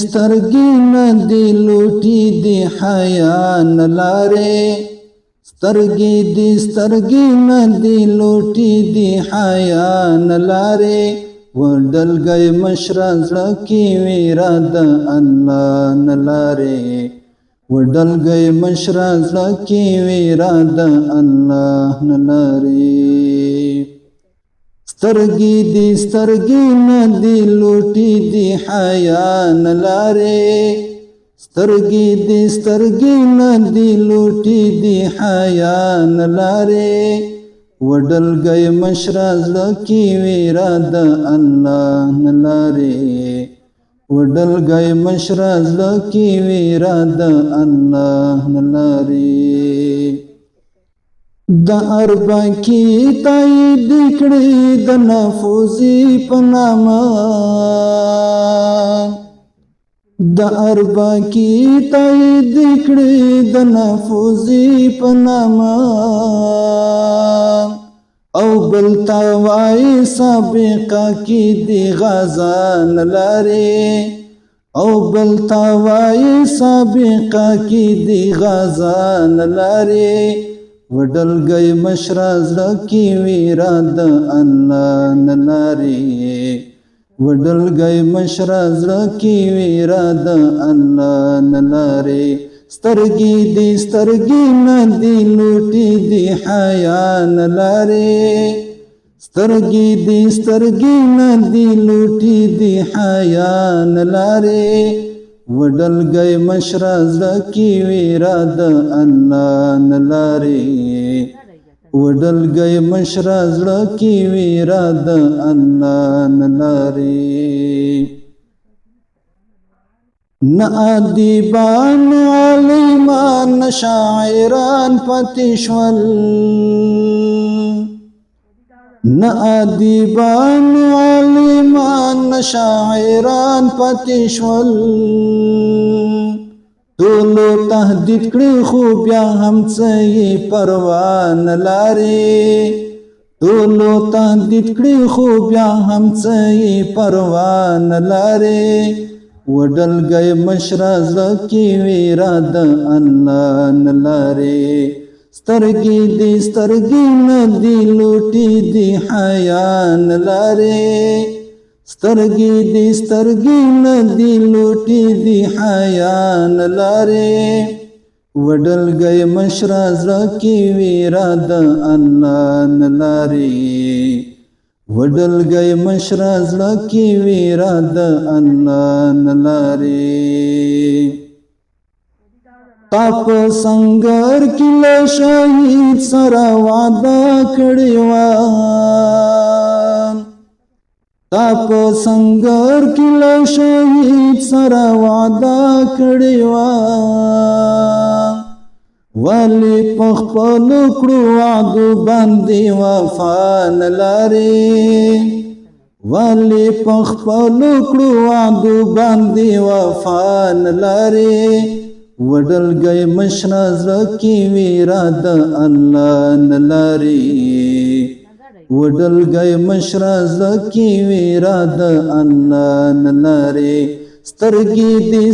سترګې نه دي لوټي دي حیا نه لارې سترګې نه دي لوټي دي حیا نه لارې وډلګي مشره زړه کې ویرا د الله نه لارې وډلګي مشره زړه کې ویرا د الله نه لارې سترګې نه دي لوټي دي حیا نه لارې سترګې نه دي لوټي دي حیا نه لارې وډلګي مشره زړه کې ویرا د الله نه لارې وډلګي مشره زړه کې ویرا د الله نه لارې د اربا کې تایید کړي د نفوذي په نامه د اربا کې تایید کړي د نفوذي په نامه او بل توای سابقه کې دی غزا نه لري او بل توای سابقه کې دی غزا نه لري وډلګي مشره زړه کې ویرا د الله نه لري وډلګي مشره زړه کې ویرا د الله نه لري سترګې نه دي لوټي دي حیا نه لري سترګې نه دي لوټي دي حیا نه لري وډلګي مشره زړه کې ویرا د الله نه لري وډلګي مشره زړه کې ویرا د الله نه لري نه ادیبان عالمان شاعران پتیشول نه ادیبان عالمان شاعران پتیشول ټولو تهدید کړي خو بیا هم څه پروا نه لري ټولو تهدید کړي خو بیا هم څه پروا نه لري وډلګي مشره زړه کې ویرا د الله نه لري سترګې نه دي لوټي دي حیا نه لري سترګې نه دي لوټي دي حیا نه لري وډلګي مشره زړه کې ویرا د الله نه لري وډلګي مشره زړه کې ویرا د الله نه لري تا په سنگر کې له شهید سره وعده کړې وه تا په سنگر کې له شهید سره وعده کړې وه ولی په خپلو کړو وعدو باندې وفا نه لري ولی په خپلو کړو وعدو باندې وفا نه لري وډلګي مشره زړه کې ویرا د الله نه لري وډلګي مشره زړه کې ویرا د الله نه لري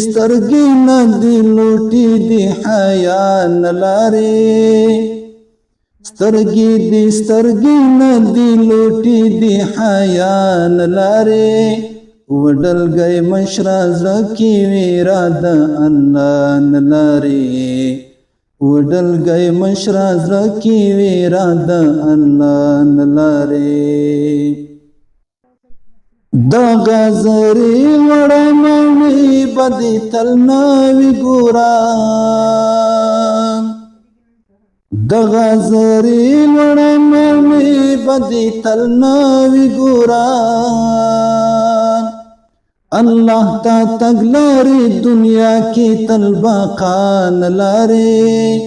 سترګې نه دي لوټي دي حیا نه لري سترګې نه دي لوټي دي حیا نه لري وډلګي مشره زړه کې ویرا د الله نه لري وډلګي مشره زړه کې ویرا د الله نه لري د غزري وړه مړی بدی تل نوی ګورا د غزري وړه مړی بدی تل نوی ګورا الله تا تګلاري دنیا کې تل بقا نه لري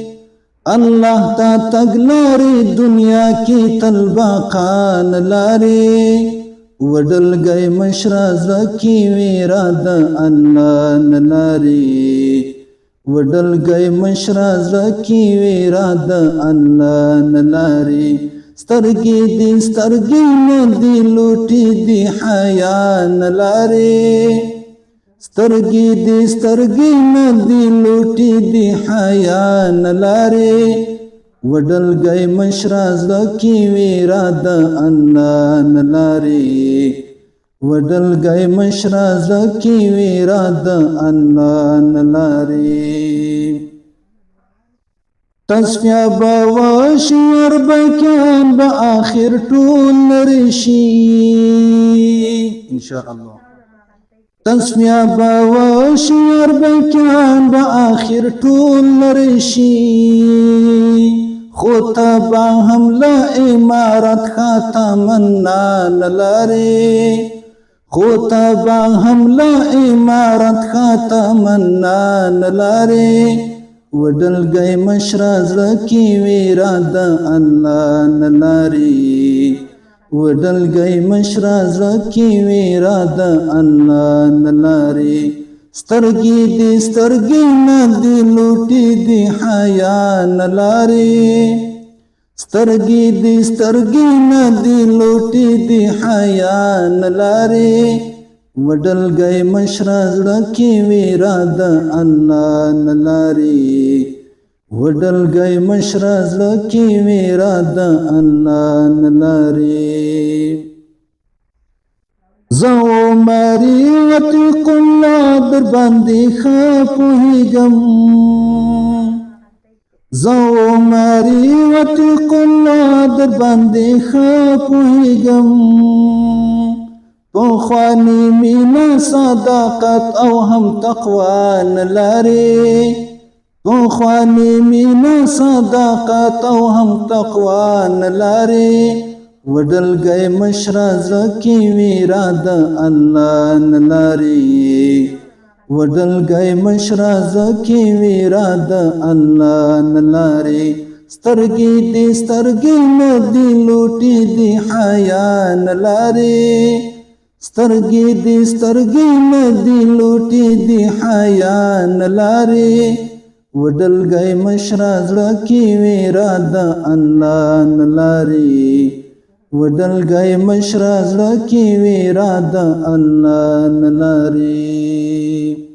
الله تا تګلاري دنیا کې تل بقا نه لري وډلګي مشره زړه کې ویرا د الله نه لري وډلګي مشره زړه کې ویرا د الله نه لري سترګې نه دي لوټي دي حیا نه لري سترګې دې سترګې نه دي لوټې دي حیا نه لارې وډلګی مشره زړه کې ویره د الله نه لارې وډلګی مشره زړه کې ویره د الله نه لارې تصفیه به وشي اربکیان به آخر ټول لرې شي انشاءالله تصفیه به وشي اربکیان به آخر ټول لرې شي خو تبا هم له امارت ښه تمنا نه لرې خو تبا هم له امارت ښه تمنا نه لرې وډلګی مشره زړه کې ویره د الله نه لرې وډلګی مشره زړه کې ویره د الله نه لرې سترګې دې سترګې نه دي لوټې دي حیا نه لرې سترګې دې سترګې نه دي لوټې دي حیا نه لرې وډلګی مشره زړه کې ویره د الله نه لرې وډلګی مشره زړه کې ویره د الله نه لرې زه عمرې عتیق الله در باندې ښه پوهېږم زه عمرې عتیق الله در باندې ښه پوهېږم پخواني مینه صداقت او هم تقوا نه لرې پخواني مینه صداقت او هم تقوا نه لرې وډلګی مشره زړه کې ویره د الله نه لرې وډلګی مشره زړه کې ویره د الله نه لرې سترګې دې سترګې نه دي لوټې دي حیا نه لرې سترګې دې سترګې نه دي لوټې دي حیا نه لرې وډلګی مشره زړه کې ویره د الله نه لرې وډلګی مشره زړه کې ویره د الله نه لرې